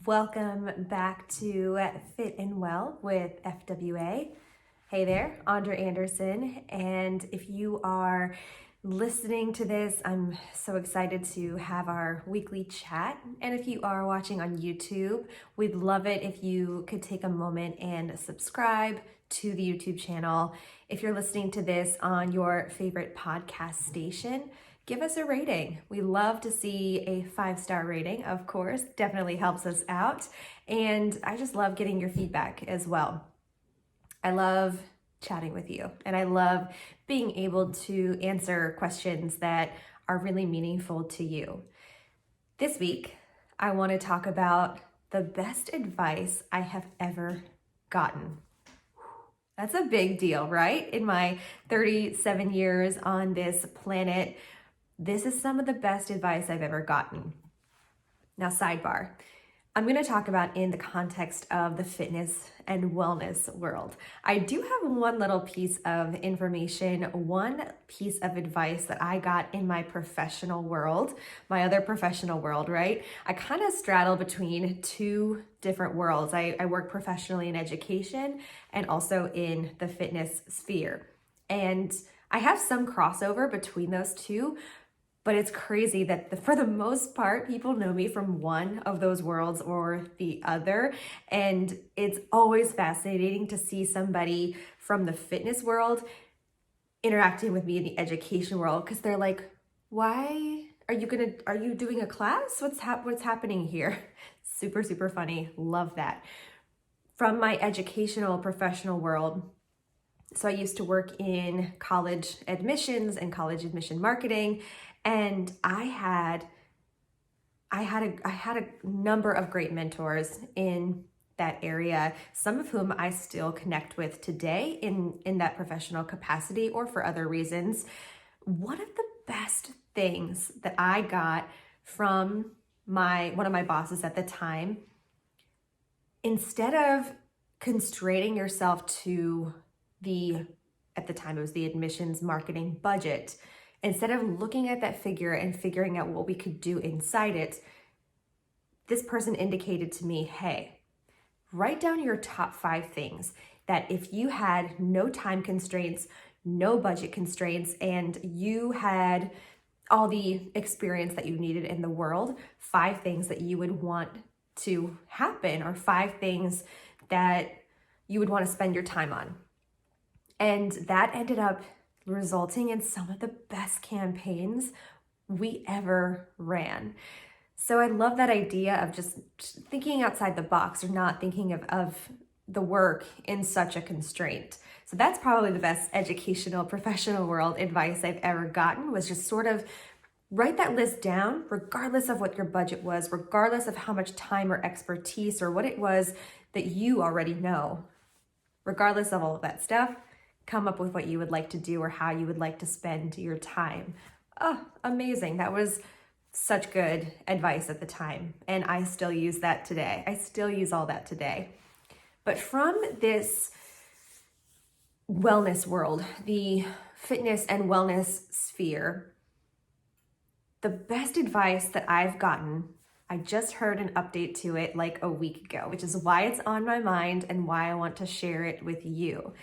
Welcome back to Fit and Well with FWA. Hey there, Andrea Anderson. And if you are listening to this, I'm so excited to have our weekly chat. And if you are watching on YouTube, we'd love it if you could take a moment and subscribe to the YouTube channel. If you're listening to this on your favorite podcast station, give us a rating. We love to see a 5-star rating, of course, definitely helps us out. And I just love getting your feedback as well. I love chatting with you, and I love being able to answer questions that are really meaningful to you. This week, I want to talk about the best advice I have ever gotten. That's a big deal, right? In my 37 years on this planet, this is some of the best advice I've ever gotten. Now, sidebar, I'm going to talk about in the context of the fitness and wellness world. I do have one little piece of information, one piece of advice that I got in my professional world, my other professional world, right? I kind of straddle between two different worlds. I work professionally in education and also in the fitness sphere. And I have some crossover between those two. But it's crazy that for the most part, people know me from one of those worlds or the other. And it's always fascinating to see somebody from the fitness world interacting with me in the education world, because they're like, why are you doing a class? What's happening here? Super, super funny. Love that. From my educational professional world, so I used to work in college admissions and college admission marketing. And I had a number of great mentors in that area, some of whom I still connect with today in that professional capacity or for other reasons. One of the best things that I got from one of my bosses at the time, instead of constraining yourself to at the time it was the admissions marketing budget, instead of looking at that figure and figuring out what we could do inside it, this person indicated to me, hey, write down your top 5 things that if you had no time constraints, no budget constraints, and you had all the experience that you needed in the world, 5 things that you would want to happen, or 5 things that you would want to spend your time on. And that ended up resulting in some of the best campaigns we ever ran. So I love that idea of just thinking outside the box, or not thinking of the work in such a constraint. So that's probably the best educational, professional world advice I've ever gotten, was just sort of write that list down, regardless of what your budget was, regardless of how much time or expertise or what it was that you already know. Regardless of all of that stuff, come up with what you would like to do or how you would like to spend your time. Oh, amazing. That was such good advice at the time. And I still use that today. I still use all that today. But from this wellness world, the fitness and wellness sphere, the best advice that I've gotten, I just heard an update to it like a week ago, which is why it's on my mind and why I want to share it with you.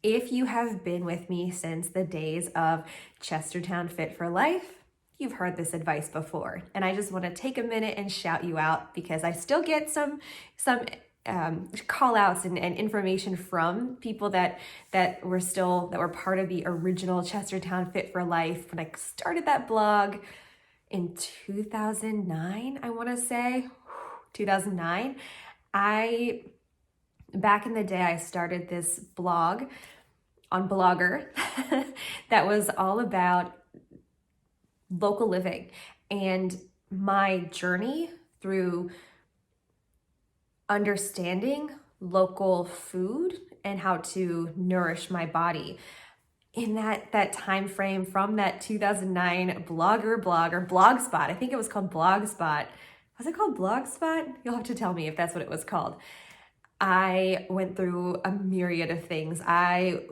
If you have been with me since the days of Chestertown Fit for Life, you've heard this advice before. And I just want to take a minute and shout you out, because I still get some call outs and information from people that were part of the original Chestertown Fit for Life when I started that blog in 2009, I want to say, 2009. Back in the day, I started this blog on Blogger that was all about local living and my journey through understanding local food and how to nourish my body. In that time frame from that 2009 Blogspot, I think it was called Blogspot. Was it called Blogspot? You'll have to tell me if that's what it was called. I went through a myriad of things. I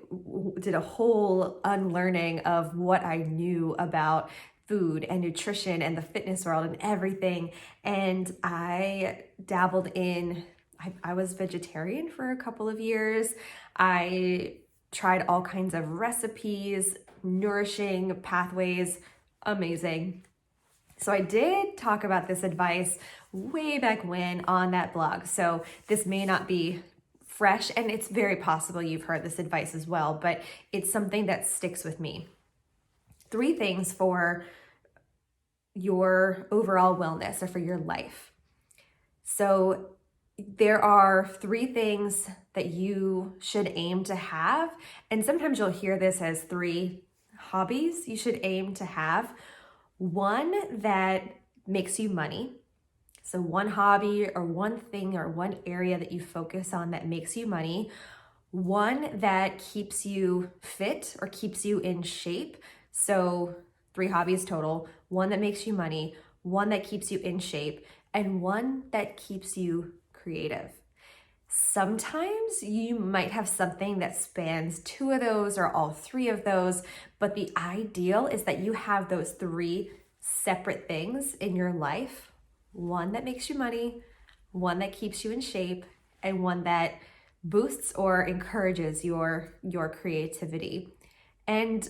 did a whole unlearning of what I knew about food and nutrition and the fitness world and everything. And I dabbled in, I was vegetarian for a couple of years. I tried all kinds of recipes, nourishing pathways, amazing. So I did talk about this advice way back when on that blog. So this may not be fresh, and it's very possible you've heard this advice as well, but it's something that sticks with me. 3 things for your overall wellness or for your life. So there are 3 things that you should aim to have. And sometimes you'll hear this as 3 hobbies you should aim to have. One that makes you money. So one hobby or one thing or one area that you focus on that makes you money. One that keeps you fit or keeps you in shape. So 3 hobbies total. One that makes you money, one that keeps you in shape, and one that keeps you creative. Sometimes you might have something that spans 2 of those or all 3 of those, but the ideal is that you have those 3 separate things in your life. One that makes you money, one that keeps you in shape, and one that boosts or encourages your creativity. And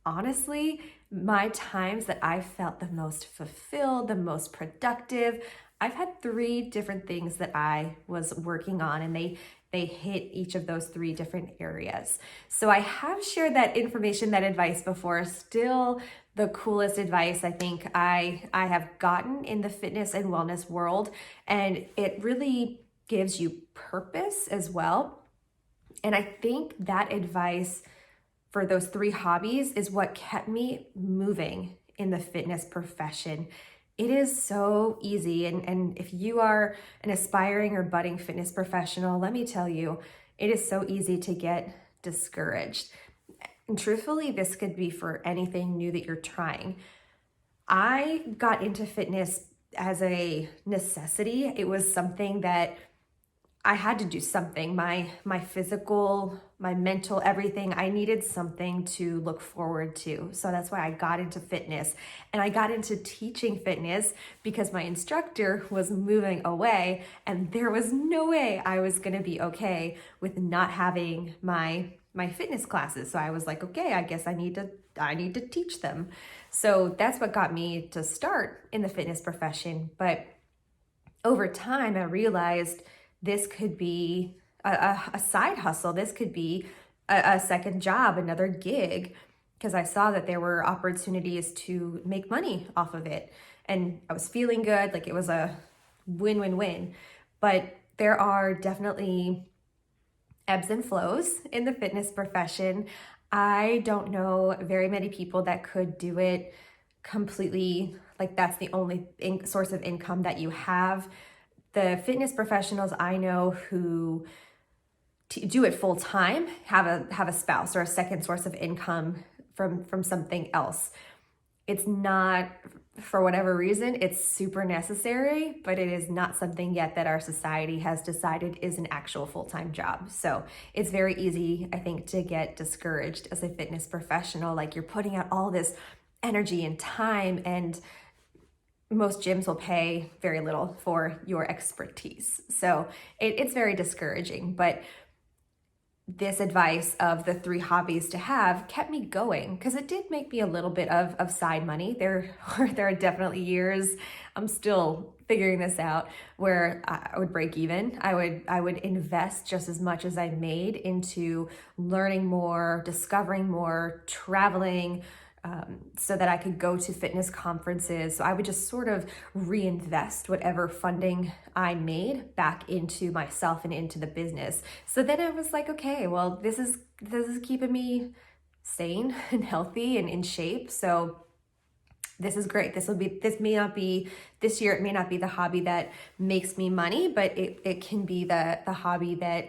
honestly, my times that I felt the most fulfilled, the most productive, I've had 3 different things that I was working on, and they hit each of those 3 different areas. So I have shared that information, that advice before. Still the coolest advice I think I have gotten in the fitness and wellness world, and it really gives you purpose as well. And I think that advice for those 3 hobbies is what kept me moving in the fitness profession. It is so easy. And if you are an aspiring or budding fitness professional, let me tell you, it is so easy to get discouraged. And truthfully, this could be for anything new that you're trying. I got into fitness as a necessity. It was something that I had to do something. My physical, my mental, everything, I needed something to look forward to. So that's why I got into fitness. And I got into teaching fitness because my instructor was moving away, and there was no way I was going to be okay with not having my fitness classes. So I was like, okay, I guess I need to teach them. So that's what got me to start in the fitness profession. But over time, I realized this could be a side hustle. This could be a second job, another gig, because I saw that there were opportunities to make money off of it. And I was feeling good, like it was a win-win-win. But there are definitely ebbs and flows in the fitness profession. I don't know very many people that could do it completely, like that's the only source of income that you have. The fitness professionals I know who do it full time have a spouse or a second source of income from something else. It's not, for whatever reason, it's super necessary, but it is not something yet that our society has decided is an actual full-time job. So it's very easy, I think, to get discouraged as a fitness professional. Like, you're putting out all this energy and time, and most gyms will pay very little for your expertise. So it's very discouraging. But this advice of the 3 hobbies to have kept me going, because it did make me a little bit of side money. There are definitely years, I'm still figuring this out, where I would break even. I would invest just as much as I made into learning more, discovering more, traveling, so that I could go to fitness conferences. So I would just sort of reinvest whatever funding I made back into myself and into the business. So then I was like, okay, well, this is keeping me sane and healthy and in shape. So this is great. This may not be this year. It may not be the hobby that makes me money, but it can be the hobby that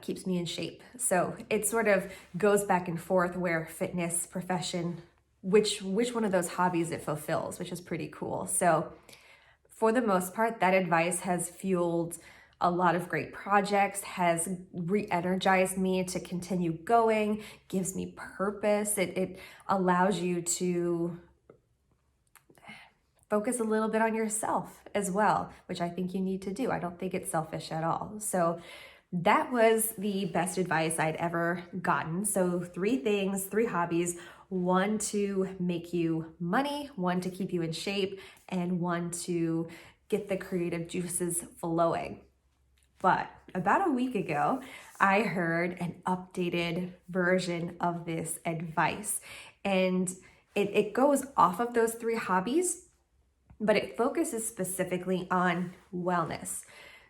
keeps me in shape. So it sort of goes back and forth where fitness profession, which one of those hobbies it fulfills, which is pretty cool. So for the most part, that advice has fueled a lot of great projects, has re-energized me to continue going, gives me purpose. It allows you to focus a little bit on yourself as well, which I think you need to do. I don't think it's selfish at all. So that was the best advice I'd ever gotten. So 3 things, 3 hobbies, 1 to make you money, 1 to keep you in shape, and 1 to get the creative juices flowing. But about a week ago, I heard an updated version of this advice, and it goes off of those 3 hobbies, but it focuses specifically on wellness.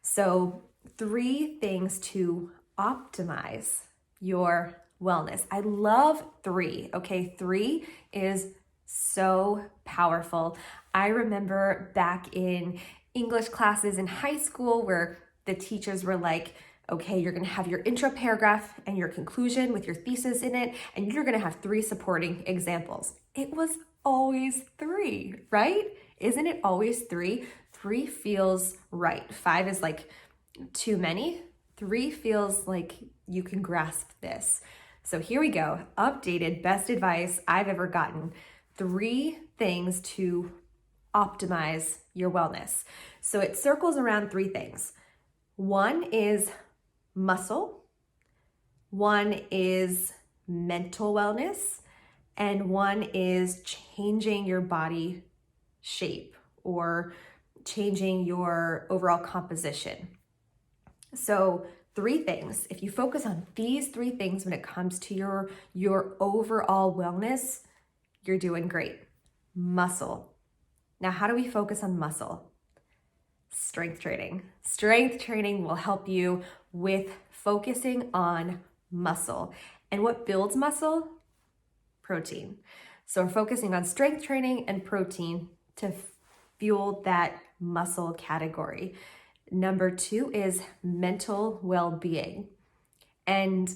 So 3 things to optimize your wellness. I love 3, okay? 3 is so powerful. I remember back in English classes in high school where the teachers were like, okay, you're gonna have your intro paragraph and your conclusion with your thesis in it, and you're gonna have 3 supporting examples. It was always 3, right? Isn't it always 3? 3 feels right. 5 is like too many. 3 feels like you can grasp this. So here we go. Updated best advice I've ever gotten. 3 things to optimize your wellness. So it circles around 3 things. 1 is muscle, 1 is mental wellness, and 1 is changing your body shape or changing your overall composition. So 3 things. If you focus on these 3 things when it comes to your overall wellness, you're doing great. Muscle. Now, how do we focus on muscle? Strength training. Strength training will help you with focusing on muscle. And what builds muscle? Protein. So we're focusing on strength training and protein to fuel that muscle category. Number 2 is mental well-being. And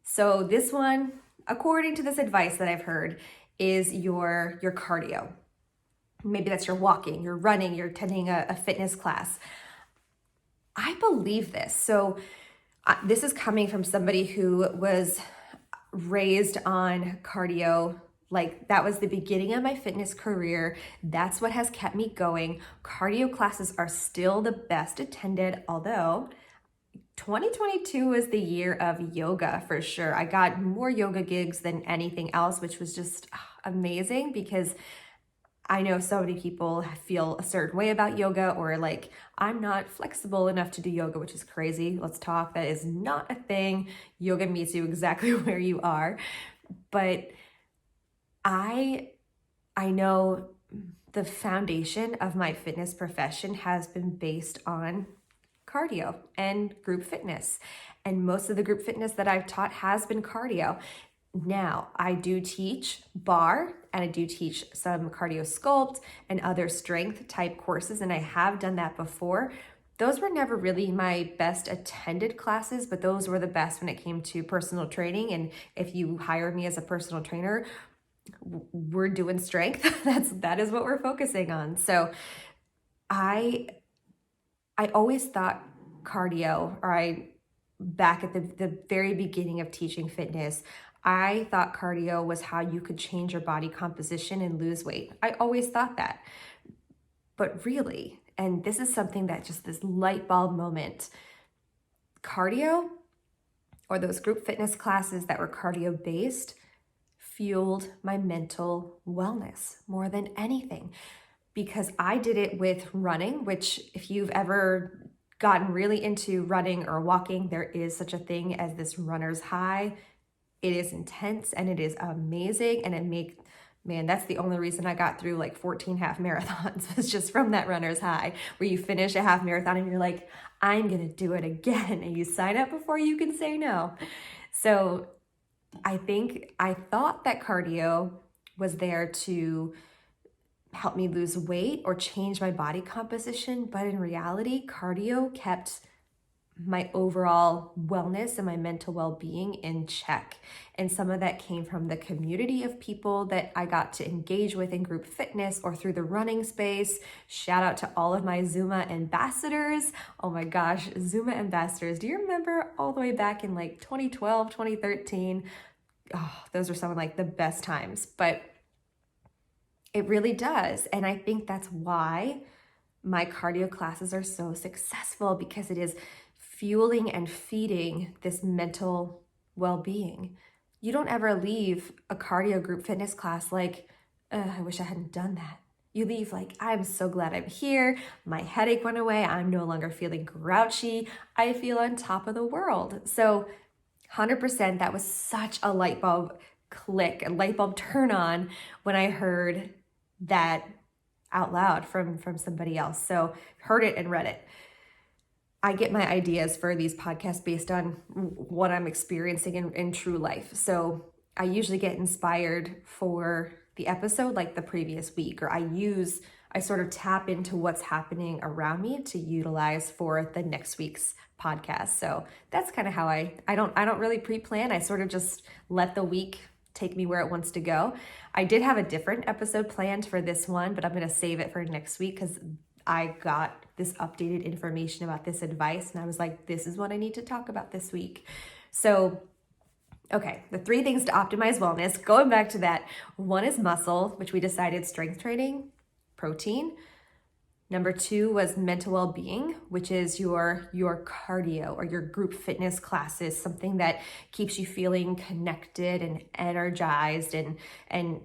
so this one, according to this advice that I've heard, is your cardio. Maybe that's your walking, your running, you're attending a fitness class. I believe this. So this is coming from somebody who was raised on cardio. Like that was the beginning of my fitness career. That's what has kept me going. Cardio classes are still the best attended, although 2022 was the year of yoga for sure. I got more yoga gigs than anything else, which was just amazing because I know so many people feel a certain way about yoga or like, I'm not flexible enough to do yoga, which is crazy. Let's talk. That is not a thing. Yoga meets you exactly where you are. But I know the foundation of my fitness profession has been based on cardio and group fitness. And most of the group fitness that I've taught has been cardio. Now, I do teach barre and I do teach some cardio sculpt and other strength type courses, and I have done that before. Those were never really my best attended classes, but those were the best when it came to personal training. And if you hire me as a personal trainer, we're doing strength. That is what we're focusing on. So I always thought cardio, back at the very beginning of teaching fitness, I thought cardio was how you could change your body composition and lose weight. I always thought that. But really, and this is something that just this light bulb moment, cardio or those group fitness classes that were cardio based fueled my mental wellness more than anything, because I did it with running, which if you've ever gotten really into running or walking, there is such a thing as this runner's high. It is intense and it is amazing, and that's the only reason I got through like 14 half marathons was just from that runner's high, where you finish a half marathon and you're like, I'm gonna do it again, and you sign up before you can say no. So I thought that cardio was there to help me lose weight or change my body composition, but in reality, cardio kept my overall wellness and my mental well-being in check. And some of that came from the community of people that I got to engage with in group fitness or through the running space. Shout out to all of my Zuma ambassadors. Oh my gosh, Zuma ambassadors. Do you remember all the way back in like 2012, 2013? Oh, those are some of like the best times. But It really does. And I think that's why my cardio classes are so successful, because it is fueling and feeding this mental well-being. You don't ever leave a cardio group fitness class like, I wish I hadn't done that. You leave like, I'm so glad I'm here. My headache went away. I'm no longer feeling grouchy. I feel on top of the world. So 100%, that was such a light bulb click, a light bulb turn on when I heard that out loud from somebody else. So heard it and read it. I get my ideas for these podcasts based on what I'm experiencing in true life. So I usually get inspired for the episode like the previous week, or I sort of tap into what's happening around me to utilize for the next week's podcast. So that's kind of how I don't really pre-plan. I sort of just let the week take me where it wants to go. I did have a different episode planned for this one, but I'm going to save it for next week because I got this updated information about this advice and I was like, this is what I need to talk about this week. So, okay, the 3 things to optimize wellness, going back to that. 1 is muscle, which we decided strength training, protein. Number 2 was mental well-being, which is your cardio or your group fitness classes, something that keeps you feeling connected and energized and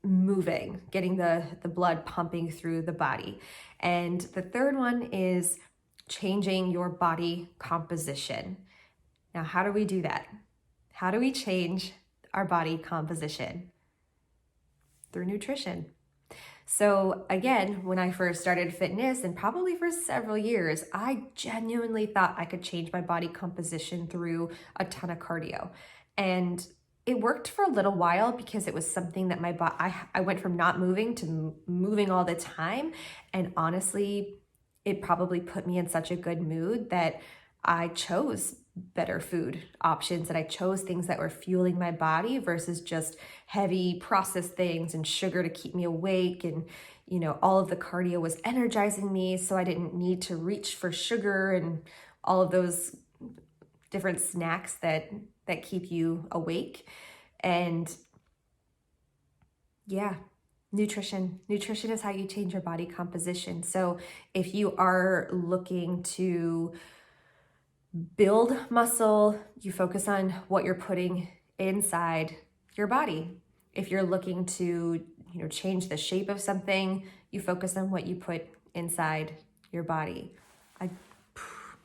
moving, getting the blood pumping through the body. And the 3rd one is changing your body composition. Now, how do we do that? How do we change our body composition? Through nutrition. So again, when I first started fitness, and probably for several years, I genuinely thought I could change my body composition through a ton of cardio. And it worked for a little while because it was something that I went from not moving to moving all the time. And honestly, it probably put me in such a good mood that I chose better food options, and I chose things that were fueling my body versus just heavy processed things and sugar to keep me awake. And all of the cardio was energizing me, so I didn't need to reach for sugar and all of those different snacks that keep you awake. And yeah, nutrition is how you change your body composition. So if you are looking to build muscle, you focus on what you're putting inside your body. If you're looking to, change the shape of something, you focus on what you put inside your body.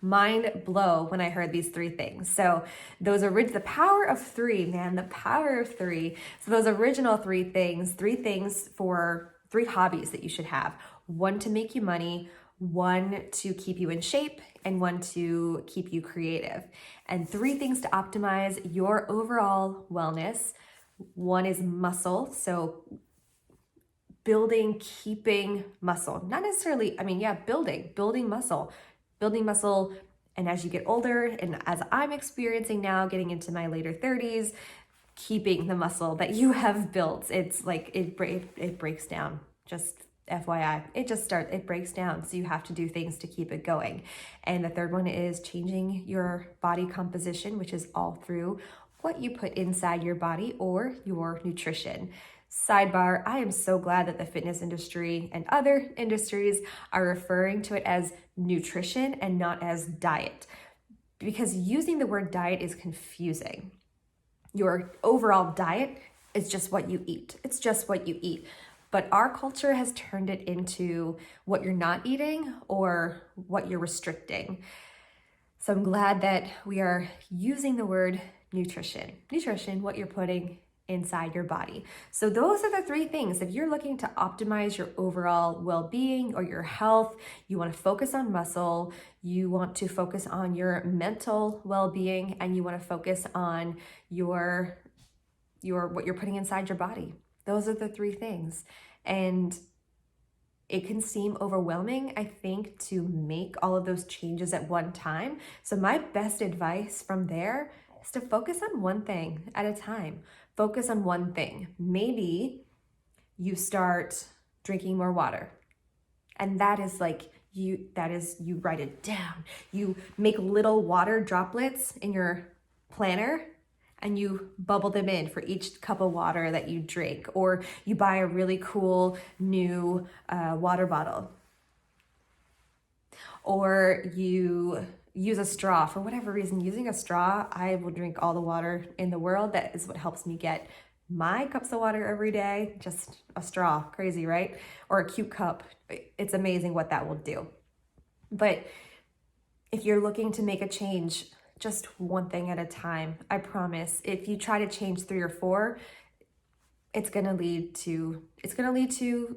Mind blow when I heard these 3 things. So the power of 3, man, the power of 3. So those original 3 things for 3 hobbies that you should have. 1 to make you money, 1 to keep you in shape, and 1 to keep you creative. And 3 things to optimize your overall wellness. 1 is muscle. So keeping muscle, not necessarily, building muscle. And as you get older, and as I'm experiencing now, getting into my later 30s, keeping the muscle that you have built. It's like, it breaks down. Just FYI, it breaks down. So you have to do things to keep it going. And the 3rd one is changing your body composition, which is all through what you put inside your body or your nutrition. Sidebar, I am so glad that the fitness industry and other industries are referring to it as nutrition and not as diet, because using the word diet is confusing. Your overall diet is just what you eat. It's just what you eat. But our culture has turned it into what you're not eating or what you're restricting. So I'm glad that we are using the word nutrition. Nutrition, what you're putting inside your body. So those are the 3 things. If you're looking to optimize your overall well-being or your health, you want to focus on muscle, you want to focus on your mental well-being, and you want to focus on your what you're putting inside your body. Those are the 3 things. And it can seem overwhelming, I think, to make all of those changes at one time. So my best advice from there is to focus on one thing at a time. Focus on one thing. Maybe you start drinking more water. And that is you write it down. You make little water droplets in your planner and you bubble them in for each cup of water that you drink, or you buy a really cool new water bottle, or you use a straw. For whatever reason, using a straw, I will drink all the water in the world. That is what helps me get my cups of water every day. Just a straw, crazy, right? Or a cute cup. It's amazing what that will do. But if you're looking to make a change, just one thing at a time, I promise. If you try to change 3 or 4, it's going to lead to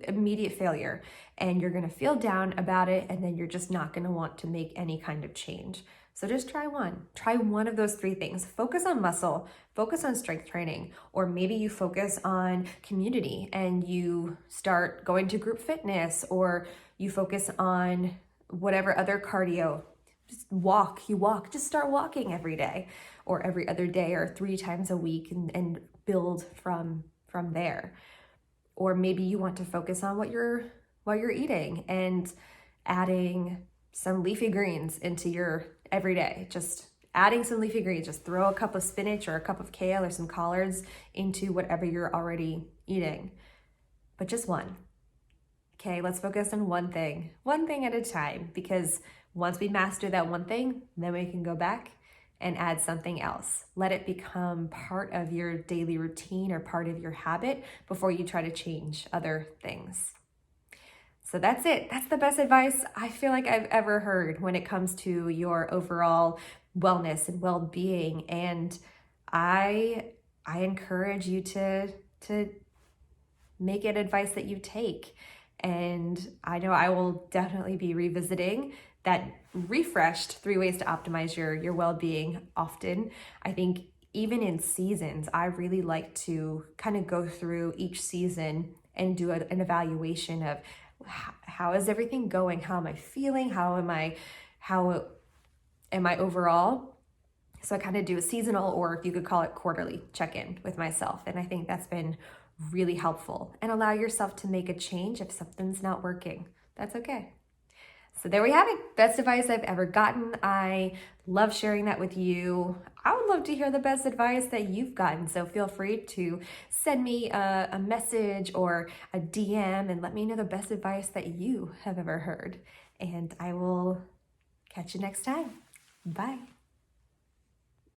immediate failure, and you're going to feel down about it, and then you're just not going to want to make any kind of change. So just try one of those 3 things. Focus on muscle, focus on strength training, or maybe you focus on community and you start going to group fitness, or you focus on whatever other cardio. Just just start walking every day or every other day or 3 times a week, and build from there. Or maybe you want to focus on what you're eating and adding some leafy greens into your everyday. Just adding some leafy greens, just throw a cup of spinach or a cup of kale or some collards into whatever you're already eating. But just one. Okay, let's focus on one thing at a time, because once we master that one thing, then we can go back and add something else. Let it become part of your daily routine or part of your habit before you try to change other things. So that's it. That's the best advice I feel like I've ever heard when it comes to your overall wellness and well-being. And I encourage you to make it advice that you take. And I know I will definitely be revisiting that refreshed 3 ways to optimize your well-being often. I think even in seasons, I really like to kind of go through each season and do an evaluation of how is everything going? How am I feeling? How am I overall? So I kind of do a seasonal, or you could call it quarterly check-in with myself. And I think that's been really helpful. And allow yourself to make a change if something's not working. That's okay. So there we have it. Best advice I've ever gotten. I love sharing that with you. I would love to hear the best advice that you've gotten. So feel free to send me a message or a DM and let me know the best advice that you have ever heard. And I will catch you next time. Bye.